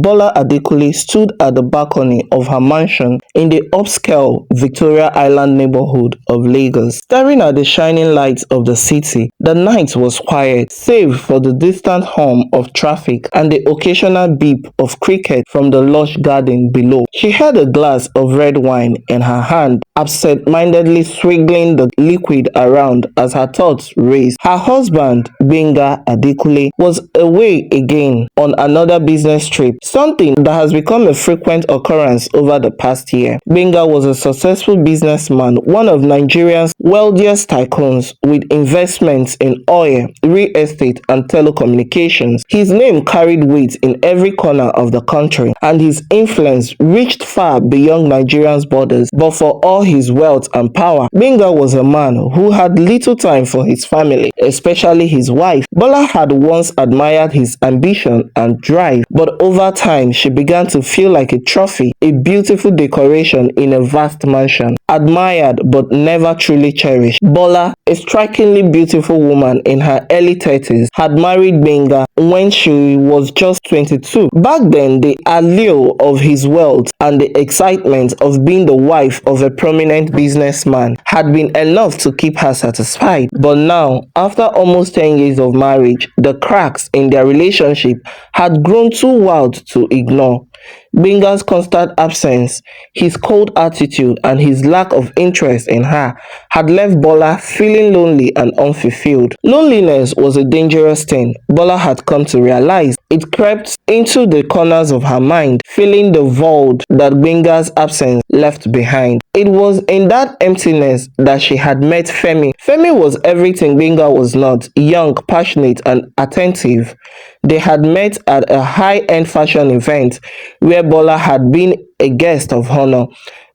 Bola Adekunle stood at the balcony of her mansion in the upscale Victoria Island neighborhood of Lagos, staring at the shining lights of the city. The night was quiet, save for the distant hum of traffic and the occasional beep of cricket from the lush garden below. She held a glass of red wine in her hand, absent-mindedly swiggling the liquid around as her thoughts raced. Her husband, Gbenga Adekunle, was away again on another business trip, something that has become a frequent occurrence over the past year. Gbenga was a successful businessman, one of Nigeria's wealthiest tycoons with investments in oil, real estate and telecommunications. His name carried weight in every corner of the country, and his influence reached far beyond Nigeria's borders. But for all his wealth and power, Gbenga was a man who had little time for his family, especially his wife. Bola had once admired his ambition and drive, but over time she began to feel like a trophy, a beautiful decoration in a vast mansion, admired but never truly cherished. Bola, a strikingly beautiful woman in her early 30s, had married Gbenga when she was just 22. Back then, the allure of his wealth and the excitement of being the wife of a prominent businessman had been enough to keep her satisfied. But now, after almost 10 years of marriage, the cracks in their relationship had grown too wild to ignore. Gbenga's constant absence, his cold attitude, and his lack of interest in her had left Bola feeling lonely and unfulfilled. Loneliness was a dangerous thing, Bola had come to realize. It crept into the corners of her mind, filling the void that Gbenga's absence left behind. It was in that emptiness that she had met Femi. Femi was everything Gbenga was not: young, passionate, and attentive. They had met at a high-end fashion event where Bola had been a guest of honor.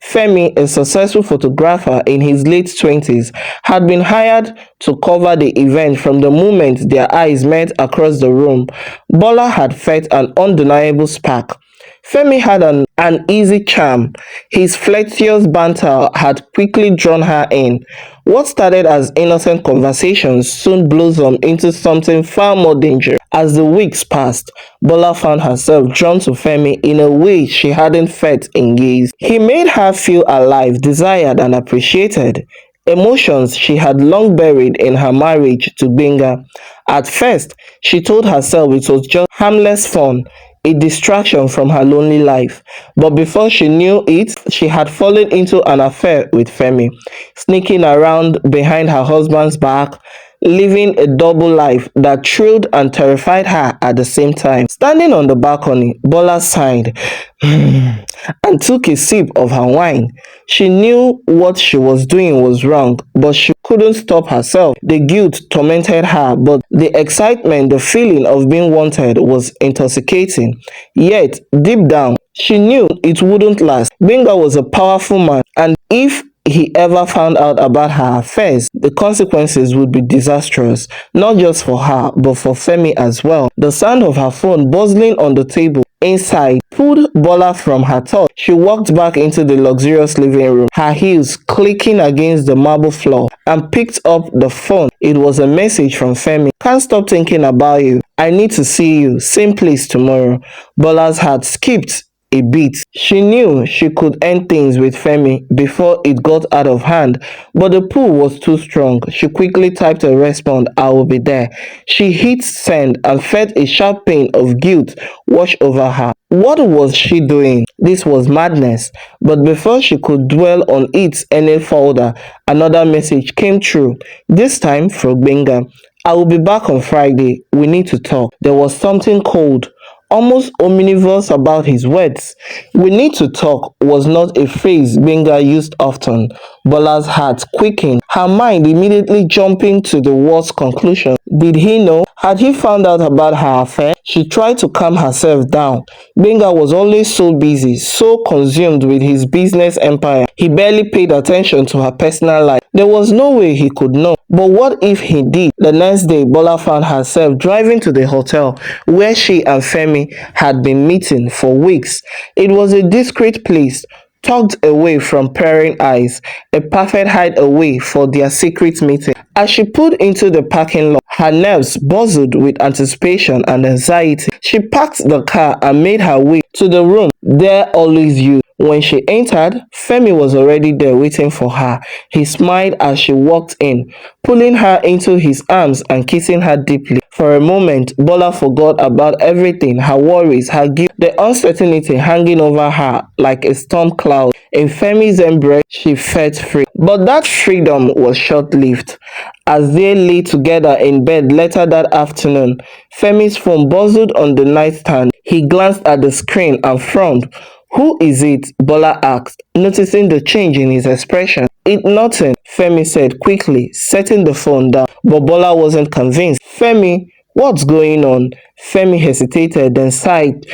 Femi, a successful photographer in his late 20s, had been hired to cover the event. From the moment their eyes met across the room, Bola had felt an undeniable spark. Femi had an easy charm. His flirtatious banter had quickly drawn her in. What started as innocent conversations soon blossomed into something far more dangerous. As the weeks passed, Bola found herself drawn to Femi in a way she hadn't felt in years. He made her feel alive, desired, and appreciated, emotions she had long buried in her marriage to Gbenga. At first, she told herself it was just harmless fun, a distraction from her lonely life. But before she knew it, she had fallen into an affair with Femi, sneaking around behind her husband's back, living a double life that thrilled and terrified her at the same time. Standing on the balcony, Bola sighed and took a sip of her wine. She knew what she was doing was wrong, but she couldn't stop herself. The guilt tormented her, but the excitement, the feeling of being wanted, was intoxicating. Yet, deep down, she knew it wouldn't last. Gbenga was a powerful man, and if he ever found out about her affairs, the consequences would be disastrous, not just for her, but for Femi as well. The sound of her phone buzzing on the table inside pulled Bola from her thoughts. She walked back into the luxurious living room, her heels clicking against the marble floor, and picked up the phone. It was a message from Femi. "Can't stop thinking about you. I need to see you. Same place tomorrow." Bola's heart skipped a beat. She knew she could end things with Femi before it got out of hand, but the pull was too strong. She quickly typed a response, "I will be there." She hit send and felt a sharp pain of guilt wash over her. What was she doing? This was madness. But before she could dwell on it any further, another message came through, this time from Gbenga. "I will be back on Friday. We need to talk." There was something cold, almost omnivorous about his words. "We need to talk" was not a phrase Gbenga used often. Bola's heart quickened, her mind immediately jumping to the worst conclusion. Did he know? Had he found out about her affair? She tried to calm herself down. Gbenga was always so busy, so consumed with his business empire, he barely paid attention to her personal life. There was no way he could know. But what if he did? The next day, Bola found herself driving to the hotel where she and Femi had been meeting for weeks. It was a discreet place, tucked away from prying eyes, a perfect hideaway for their secret meeting. As she pulled into the parking lot, her nerves buzzed with anticipation and anxiety. She parked the car and made her way to the room there always used. When she entered, Femi was already there waiting for her. He smiled as she walked in, pulling her into his arms and kissing her deeply. For a moment, Bola forgot about everything, her worries, her guilt, the uncertainty hanging over her like a storm cloud. In Femi's embrace, she felt free. But that freedom was short-lived. As they lay together in bed later that afternoon, Femi's phone buzzed on the nightstand. He glanced at the screen and frowned. "Who is it?" Bola asked, noticing the change in his expression. "It's nothing," Femi said quickly, setting the phone down. But Bola wasn't convinced. "Femi, what's going on?" Femi hesitated, then sighed.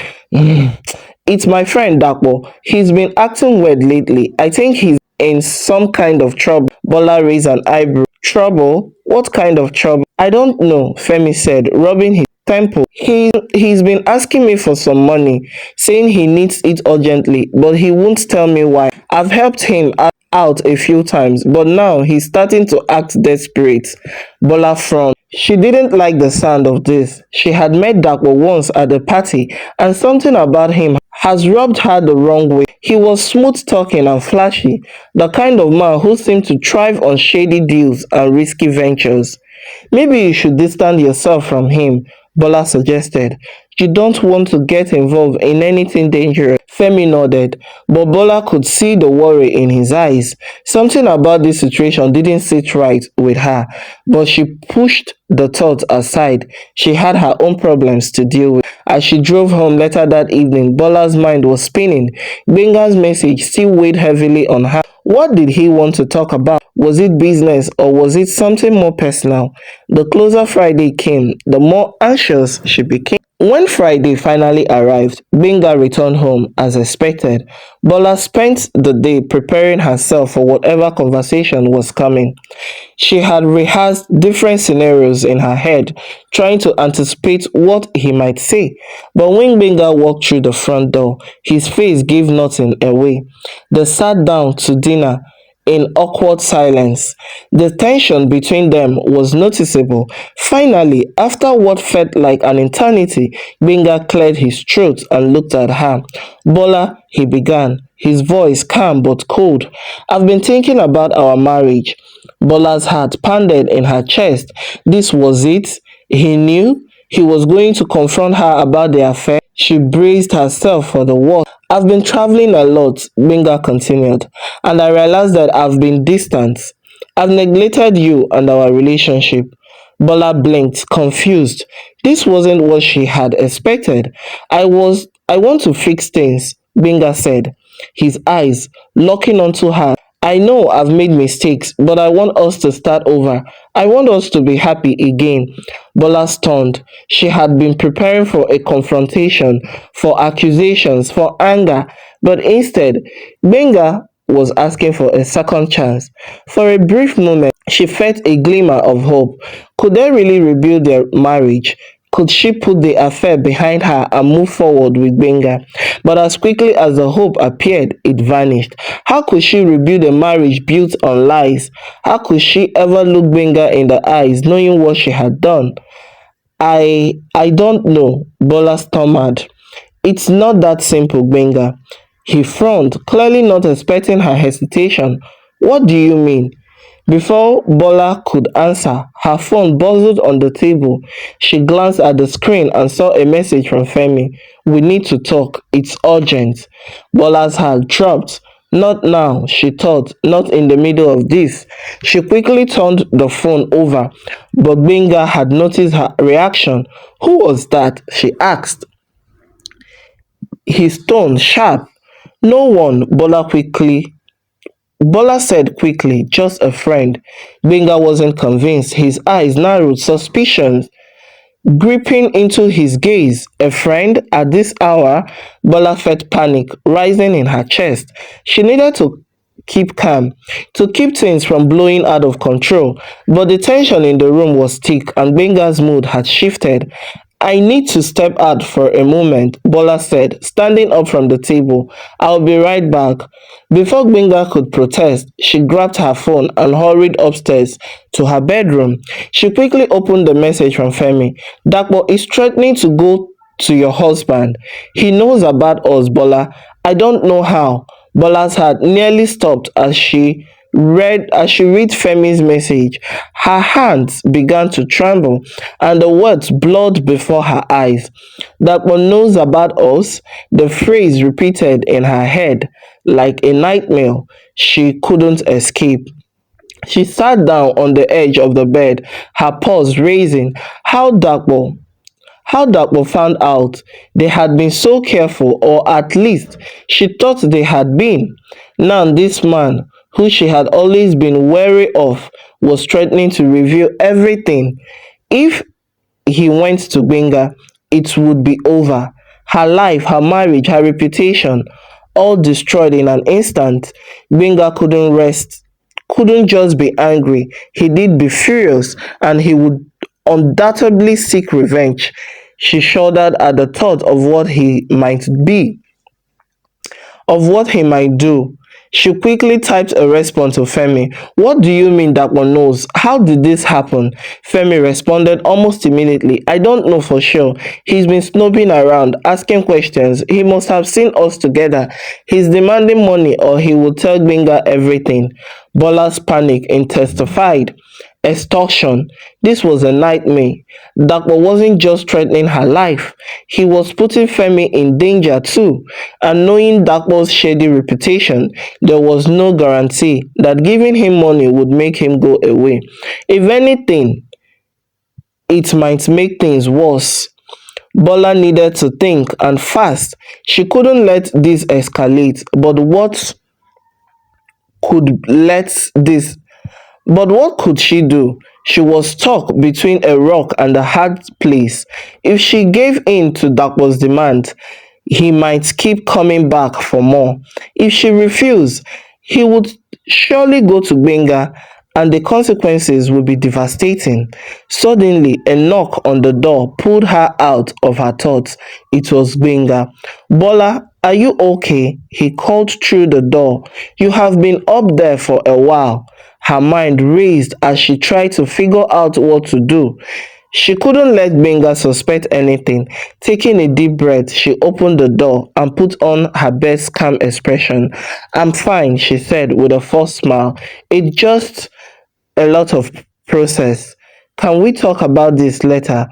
"It's my friend Dapo. He's been acting weird lately. I think he's in some kind of trouble." Bola raised an eyebrow. "Trouble? What kind of trouble?" "I don't know," Femi said, rubbing his temple. He's been asking me for some money, saying he needs it urgently, but he won't tell me why. I've helped him out a few times, but now he's starting to act desperate." Bola frowned. She didn't like the sound of this. She had met Dapo once at a party, and something about him has rubbed her the wrong way. He was smooth talking and flashy, the kind of man who seemed to thrive on shady deals and risky ventures. "Maybe you should distance yourself from him," Bola suggested. "You don't want to get involved in anything dangerous." Femi nodded, but Bola could see the worry in his eyes. Something about this situation didn't sit right with her, but she pushed the thought aside. She had her own problems to deal with. As she drove home later that evening, Bola's mind was spinning. Gbenga's message still weighed heavily on her. What did he want to talk about? Was it business or was it something more personal? The closer Friday came, the more anxious she became. When Friday finally arrived, Gbenga returned home as expected. Bola spent the day preparing herself for whatever conversation was coming. She had rehearsed different scenarios in her head, trying to anticipate what he might say. But when Gbenga walked through the front door, his face gave nothing away. They sat down to dinner in awkward silence. The tension between them was noticeable. Finally, after what felt like an eternity, Gbenga cleared his throat and looked at her. "Bola," he began, his voice calm but cold. "I've been thinking about our marriage." Bola's heart pounded in her chest. This was it. He knew he was going to confront her about the affair. She braced herself for the worst. "I've been traveling a lot," Gbenga continued, "and I realized that I've been distant. I've neglected you and our relationship." Bola blinked, confused. This wasn't what she had expected. I want to fix things," Gbenga said, his eyes locking onto her. "I know I've made mistakes, but I want us to start over. I want us to be happy again." Bola stunned. She had been preparing for a confrontation, for accusations, for anger, but instead, Gbenga was asking for a second chance. For a brief moment, she felt a glimmer of hope. Could they really rebuild their marriage? Could she put the affair behind her and move forward with Gbenga? But as quickly as the hope appeared, it vanished. How could she rebuild a marriage built on lies? How could she ever look Gbenga in the eyes, knowing what she had done? I don't know," Bola stammered. "It's not that simple, Gbenga." He frowned, clearly not expecting her hesitation. "What do you mean?" Before Bola could answer, her phone buzzed on the table. She glanced at the screen and saw a message from Femi. "We need to talk. It's urgent." Bola's heart dropped. Not now, she thought, not in the middle of this. She quickly turned the phone over, but Gbenga had noticed her reaction. "Who was that?" she asked, his tone sharp. "No one," Bola said quickly, "just a friend." Gbenga wasn't convinced. His eyes narrowed, suspicion gripping into his gaze. A friend at this hour? Bola felt panic rising in her chest. She needed to keep calm, to keep things from blowing out of control. But the tension in the room was thick and Gbenga's mood had shifted. I need to step out for a moment, Bola said, standing up from the table. I'll be right back. Before Gbenga could protest, she grabbed her phone and hurried upstairs to her bedroom. She quickly opened the message from Femi. Dakpo is threatening to go to your husband. He knows about us, Bola. I don't know how. Bola's heart nearly stopped as she read Femi's message. Her hands began to tremble and the words blurred before her eyes. That one knows about us, the phrase repeated in her head like a nightmare she couldn't escape. She sat down on the edge of the bed, her paws raising. How Dakpo found out they had been so careful, or at least she thought they had been. Now this man, who she had always been wary of, was threatening to reveal everything. If he went to Gbenga, it would be over. Her life, her marriage, her reputation, all destroyed in an instant. Gbenga couldn't just be angry. He did be furious, and he would undoubtedly seek revenge. She shuddered at the thought of what he might do. She quickly typed a response to Femi. What do you mean that one knows? How did this happen? Femi responded almost immediately. I don't know for sure. He's been snooping around, asking questions. He must have seen us together. He's demanding money or he will tell Gbenga everything. Bola's panic intensified. Extortion. This was a nightmare. Dakpo wasn't just threatening her life, he was putting Femi in danger too. And knowing Dakpo's shady reputation, there was no guarantee that giving him money would make him go away. If anything, it might make things worse. Bola needed to think and fast. She couldn't let this escalate, could let this but what could she do? She was stuck between a rock and a hard place. If she gave in to Dakpo's demand, he might keep coming back for more. If she refused, he would surely go to Gbenga and the consequences would be devastating. Suddenly, a knock on the door pulled her out of her thoughts. It was Gbenga. Bola, are you okay? He called through the door. You have been up there for a while. Her mind raced as she tried to figure out what to do. She couldn't let Gbenga suspect anything. Taking a deep breath, she opened the door and put on her best calm expression. I'm fine, she said with a forced smile. It's just a lot of process. Can we talk about this later?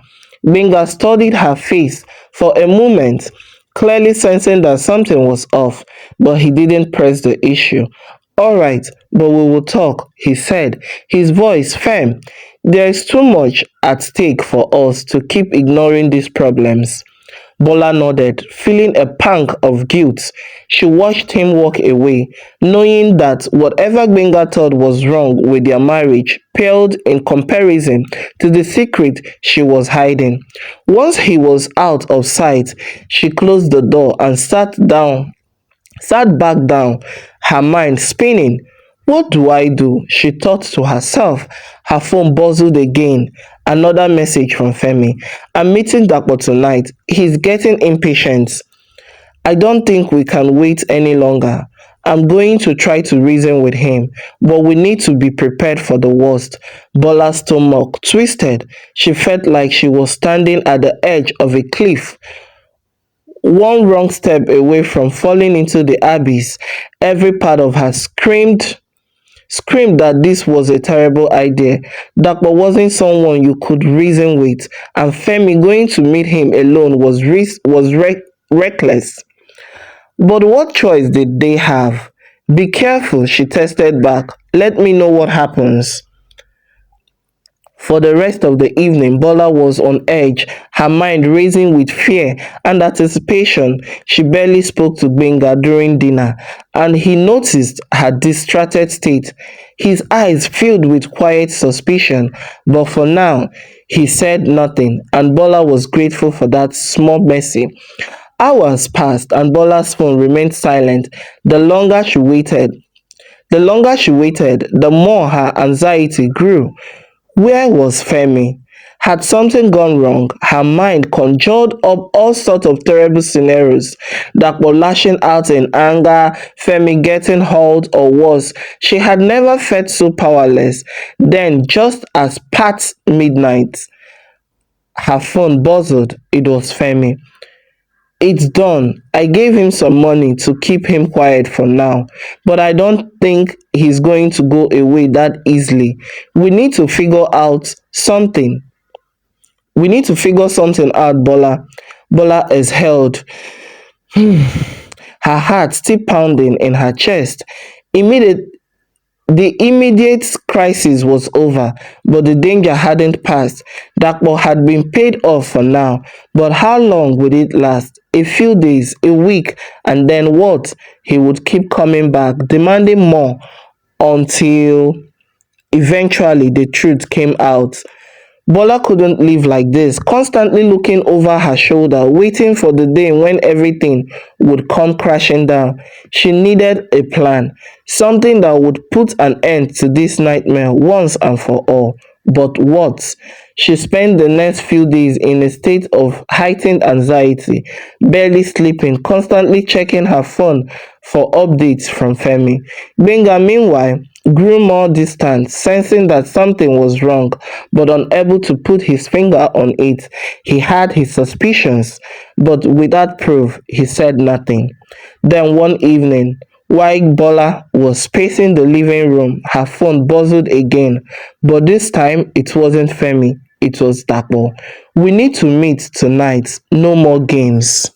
Gbenga studied her face for a moment, clearly sensing that something was off, but he didn't press the issue. All right, but we will talk, he said, his voice firm. There is too much at stake for us to keep ignoring these problems. Bola nodded, feeling a pang of guilt. She watched him walk away, knowing that whatever Gbenga thought was wrong with their marriage paled in comparison to the secret she was hiding. Once he was out of sight, she closed the door and sat back down, her mind spinning. What do I do? She thought to herself. Her phone buzzed again. Another message from Femi. I'm meeting Dapo tonight. He's getting impatient. I don't think we can wait any longer. I'm going to try to reason with him, but we need to be prepared for the worst. Bola's stomach twisted. She felt like she was standing at the edge of a cliff, one wrong step away from falling into the abyss. Every part of her screamed that this was a terrible idea. Dakpo wasn't someone you could reason with, and Femi going to meet him alone was reckless. But what choice did they have? Be careful, she tested back. Let me know what happens. For the rest of the evening, Bola was on edge, her mind racing with fear and anticipation. She barely spoke to Gbenga during dinner, and he noticed her distracted state. His eyes filled with quiet suspicion, but for now, he said nothing, and Bola was grateful for that small mercy. Hours passed, and Bola's phone remained silent. The longer she waited, the more her anxiety grew. Where was Femi? Had something gone wrong, her mind conjured up all sorts of terrible scenarios. Dakpo lashing out in anger, Femi getting hauled, or worse. She had never felt so powerless. Then, just as past midnight, her phone buzzed. It was Femi. It's done. I gave him some money to keep him quiet for now, but I don't think he's going to go away that easily. We need to figure out something. We need to figure something out, Bola. Bola exhaled, her heart still pounding in her chest. Immediate, the immediate crisis was over, but the danger hadn't passed. Dakpo had been paid off for now, but how long would it last? A few days, a week, and then what? He would keep coming back, demanding more until eventually the truth came out. Bola couldn't live like this, constantly looking over her shoulder, waiting for the day when everything would come crashing down. She needed a plan, something that would put an end to this nightmare once and for all. But what? She spent the next few days in a state of heightened anxiety, barely sleeping, constantly checking her phone for updates from Femi. Gbenga, meanwhile, grew more distant, sensing that something was wrong, but unable to put his finger on it. He had his suspicions, but without proof, he said nothing. Then one evening, while Bola was pacing the living room, her phone buzzed again, but this time it wasn't Femi, it was Dapo. We need to meet tonight, no more games.